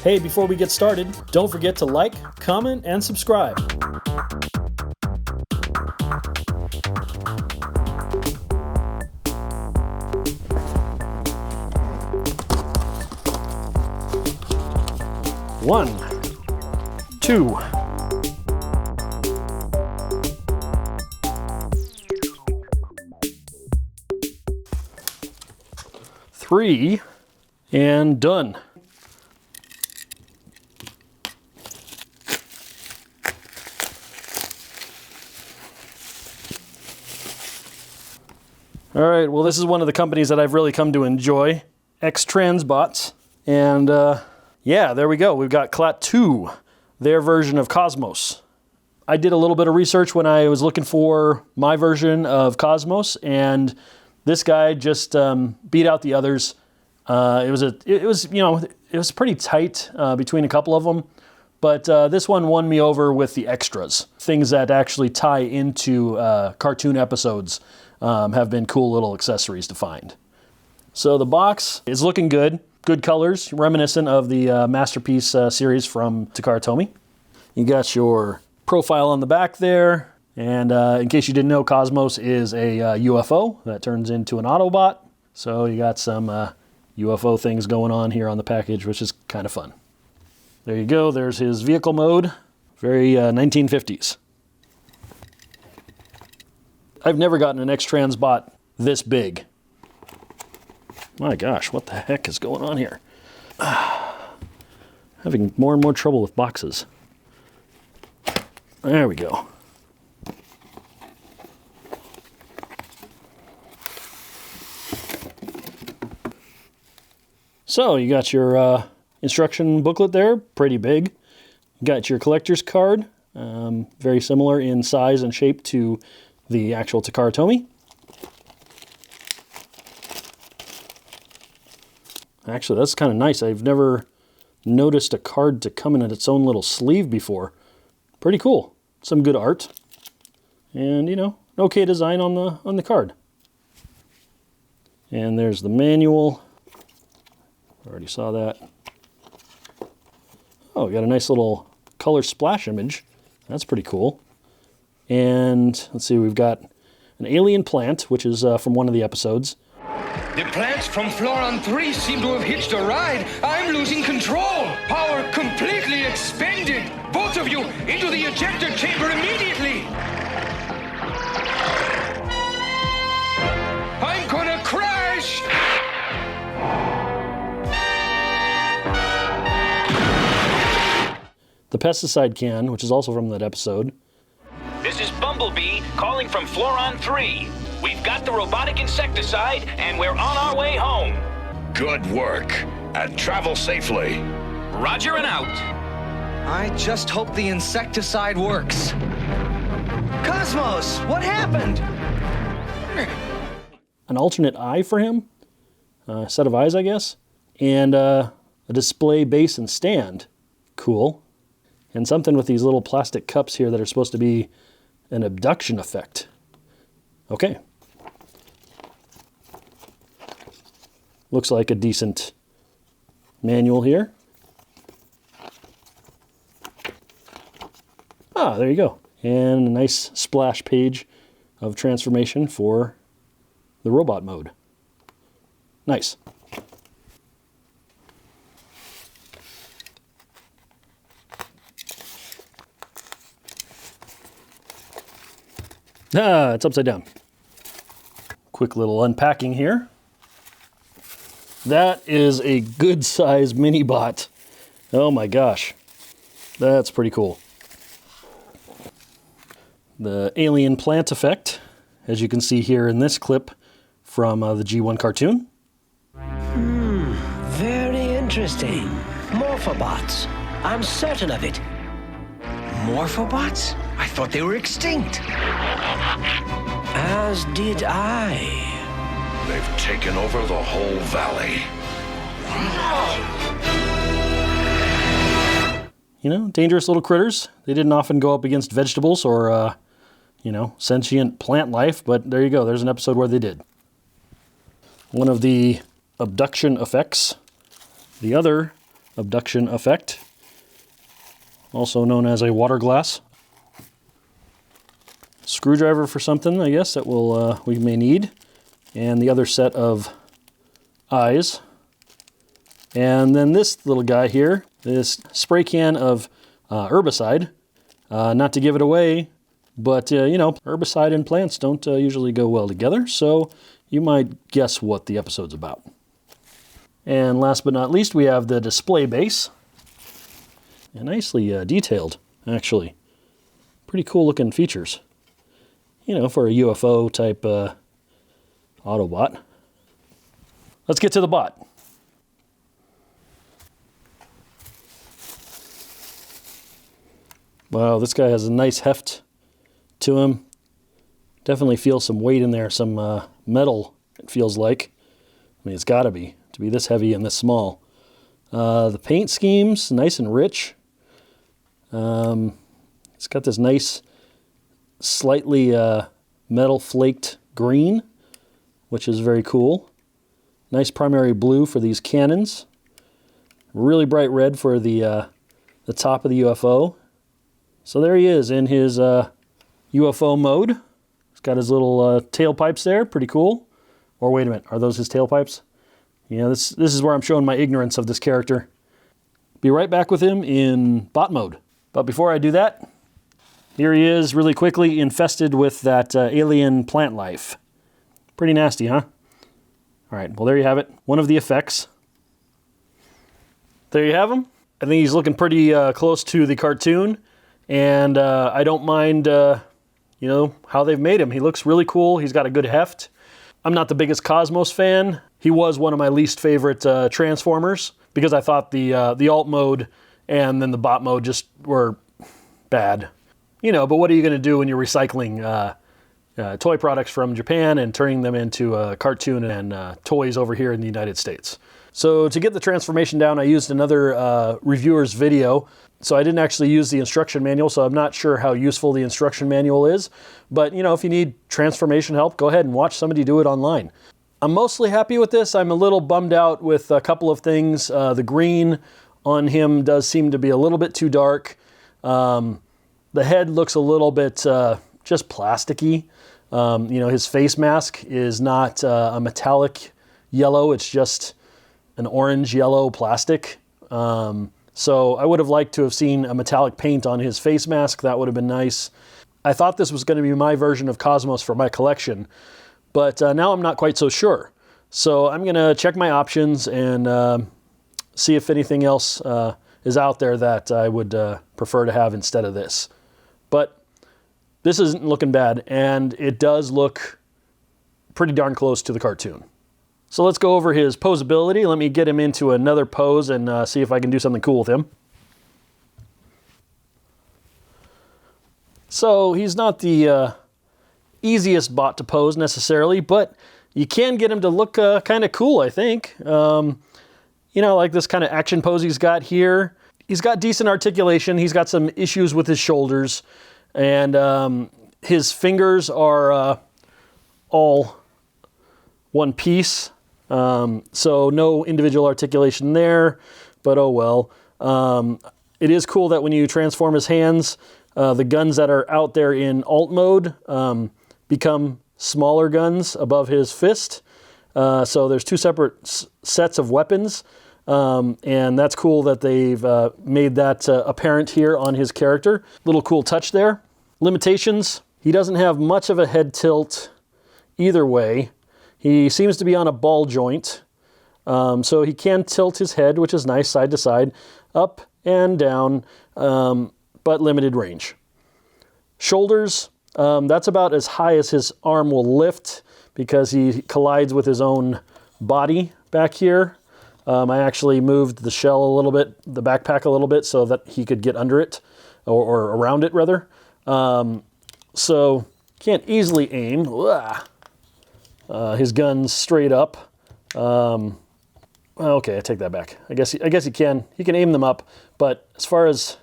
Hey, before we get started, don't forget to like, comment, and subscribe. One, two, three, and done. All right, well, this is one of the companies that I've really come to enjoy, X-Transbots. And yeah, there we go. We've got Klaatu, their version of Cosmos. I did a little bit of research when I was looking for my version of Cosmos, and this guy just beat out the others. It was pretty tight between a couple of them, but this one won me over with the extras. Things that actually tie into cartoon episodes have been cool little accessories to find. So the box is looking good. Good colors, reminiscent of the Masterpiece series from Takara Tomy. You got your profile on the back there. And in case you didn't know, Cosmos is a UFO that turns into an Autobot. So you got some UFO things going on here on the package, which is kind of fun. There you go. There's his vehicle mode. Very 1950s. I've never gotten an X-Transbot this big. My gosh, what the heck is going on here? Having more and more trouble with boxes. There we go. So you got your instruction booklet there, pretty big. You got your collector's card, very similar in size and shape to the actual Takara Tomy. Actually, that's kind of nice. I've never noticed a card to come in its own little sleeve before. Pretty cool. Some good art. And, you know, okay design on the card. And there's the manual. Already saw that. Oh, we got a nice little color splash image. That's pretty cool. And let's see, we've got an alien plant, which is from one of the episodes. The plants from Floron 3 seem to have hitched a ride. I'm losing control. Power completely expended. Both of you into the ejector chamber immediately. I'm gonna crash. The pesticide can, which is also from that episode. This is Bumblebee calling from Floron 3. We've got the robotic insecticide, and we're on our way home. Good work, and travel safely. Roger and out. I just hope the insecticide works. Cosmos, what happened? An alternate eye for him, a set of eyes, I guess, and a display base and stand. Cool. And something with these little plastic cups here that are supposed to be an abduction effect. Okay. Looks like a decent manual here. Ah, there you go. And a nice splash page of transformation for the robot mode. Nice. Ah, it's upside down. Quick little unpacking here. That is a good size mini bot. Oh my gosh. That's pretty cool. The alien plant effect, as you can see here in this clip from the G1 cartoon. Very interesting. Morphobots. I'm certain of it. Morphobots? I thought they were extinct. As did I. They've taken over the whole valley. You know, dangerous little critters. They didn't often go up against vegetables or, sentient plant life, but there you go. There's an episode where they did. One of the abduction effects. The other abduction effect, also known as a water glass. Screwdriver for something, I guess, that we may need. And the other set of eyes. And then this little guy here, this spray can of herbicide. Not to give it away, but you know, herbicide and plants don't usually go well together, so you might guess what the episode's about. And last but not least, we have the display base. And nicely detailed, actually. Pretty cool looking features. You know, for a UFO type Autobot. Let's get to the bot. Wow, this guy has a nice heft to him. Definitely feels some weight in there, some metal, it feels like. I mean, it's got to be this heavy and this small. The paint scheme's nice and rich. It's got this nice, slightly metal flaked green, which is very cool. Nice primary blue for these cannons. Really bright red for the top of the UFO. So there he is in his UFO mode. He's got his little tailpipes there, pretty cool. Or wait a minute, are those his tailpipes? Yeah, this is where I'm showing my ignorance of this character. Be right back with him in bot mode. But before I do that, here he is really quickly infested with that alien plant life. Pretty nasty, huh? All right, well there you have it. One of the effects. There you have him. I think he's looking pretty close to the cartoon. And I don't mind, you know, how they've made him. He looks really cool. He's got a good heft. I'm not the biggest Cosmos fan. He was one of my least favorite Transformers because I thought the alt mode and then the bot mode just were bad. You know, but what are you going to do when you're recycling toy products from Japan and turning them into cartoon and toys over here in the United States? So to get the transformation down, I used another reviewer's video. So I didn't actually use the instruction manual, so I'm not sure how useful the instruction manual is. But, you know, if you need transformation help, go ahead and watch somebody do it online. I'm mostly happy with this. I'm a little bummed out with a couple of things. The green on him does seem to be a little bit too dark. The head looks a little bit just plasticky. You know, his face mask is not a metallic yellow. It's just an orange yellow plastic. So I would have liked to have seen a metallic paint on his face mask. That would have been nice. I thought this was going to be my version of Cosmos for my collection, but now I'm not quite so sure. So I'm going to check my options and see if anything else is out there that I would prefer to have instead of this. But this isn't looking bad, and it does look pretty darn close to the cartoon. So let's go over his posability. Let me get him into another pose and see if I can do something cool with him. So he's not the easiest bot to pose necessarily, but you can get him to look kind of cool, I think. You know, like this kind of action pose he's got here. He's got decent articulation. He's got some issues with his shoulders. And his fingers are all one piece. So no individual articulation there, but oh well. It is cool that when you transform his hands, the guns that are out there in alt mode become smaller guns above his fist. So there's two separate sets of weapons, and that's cool that they've made that apparent here on his character. Little cool touch there. Limitations, he doesn't have much of a head tilt either way. He seems to be on a ball joint, so he can tilt his head, which is nice, side to side, up and down, but limited range. Shoulders, that's about as high as his arm will lift because he collides with his own body back here. I actually moved the shell a little bit, the backpack a little bit, so that he could get under it, or around it rather. So can't easily aim. His gun's straight up. Okay, I take that back. I guess he can aim them up, but as far as,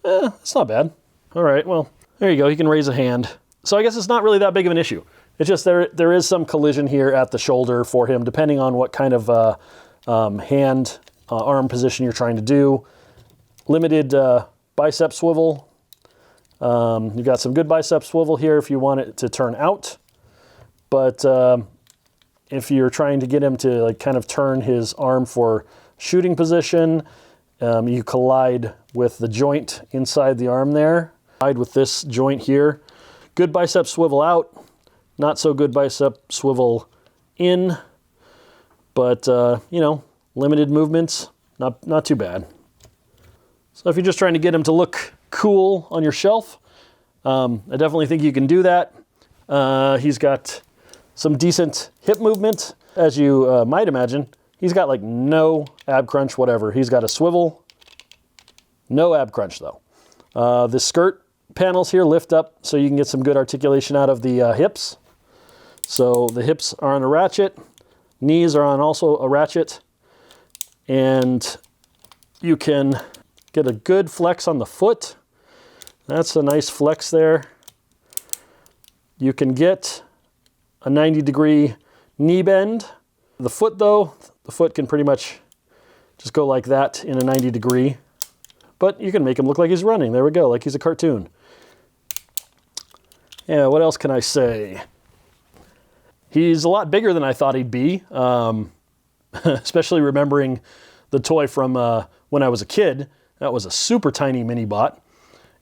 it's not bad. All right, well, there you go. He can raise a hand. So I guess it's not really that big of an issue. It's just there is some collision here at the shoulder for him, depending on what kind of hand arm position you're trying to do. Limited bicep swivel. You've got some good bicep swivel here if you want it to turn out. But if you're trying to get him to like kind of turn his arm for shooting position, you collide with the joint inside the arm there. Collide with this joint here. Good bicep swivel out, not so good bicep swivel in, but you know, limited movements, not too bad. So if you're just trying to get him to look cool on your shelf, I definitely think you can do that. He's got some decent hip movement, as you might imagine. He's got like no ab crunch, whatever. He's got a swivel, no ab crunch though. The skirt panels here lift up so you can get some good articulation out of the hips. So the hips are on a ratchet, knees are on also a ratchet, and you can get a good flex on the foot. That's a nice flex there. You can get a 90-degree knee bend. The foot though, the foot can pretty much just go like that in a 90-degree. But you can make him look like he's running. There we go, like he's a cartoon. Yeah, what else can I say? He's a lot bigger than I thought he'd be, especially remembering the toy from when I was a kid. That was a super tiny mini bot.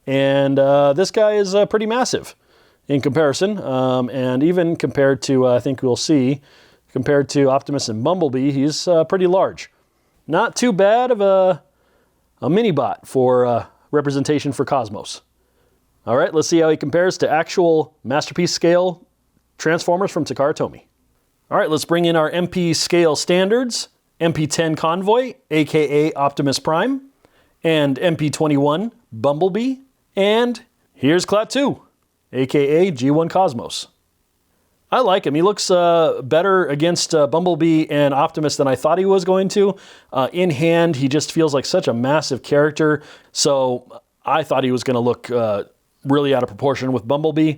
And this guy is pretty massive in comparison. And even compared to, I think we'll see, compared to Optimus and Bumblebee, he's pretty large. Not too bad of a mini bot for representation for Cosmos. All right, let's see how he compares to actual Masterpiece scale Transformers from Takara Tomy. All right, let's bring in our MP scale standards. MP10 Convoy, aka Optimus Prime, and MP21 Bumblebee, and here's Klaatu, aka G1 Cosmos. I like him. He looks better against Bumblebee and Optimus than I thought he was going to. In hand, he just feels like such a massive character, so I thought he was going to look really out of proportion with Bumblebee.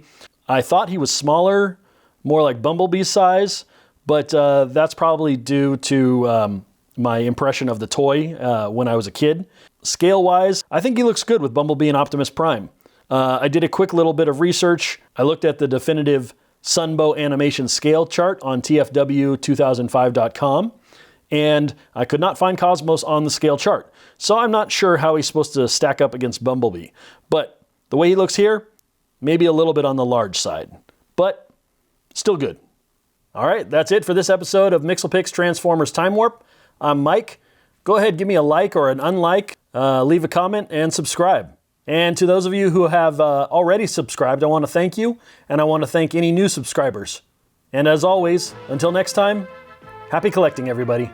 I thought he was smaller, more like Bumblebee's size, but that's probably due to my impression of the toy when I was a kid. Scale-wise, I think he looks good with Bumblebee and Optimus Prime. I did a quick little bit of research. I looked at the definitive Sunbow animation scale chart on TFW2005.com, and I could not find Cosmos on the scale chart. So I'm not sure how he's supposed to stack up against Bumblebee. But the way he looks here, maybe a little bit on the large side, but still good. All right, that's it for this episode of MixelPix Transformers Time Warp. I'm Mike. Go ahead, give me a like or an unlike, leave a comment, and subscribe. And to those of you who have already subscribed, I want to thank you, and I want to thank any new subscribers. And as always, until next time, happy collecting, everybody.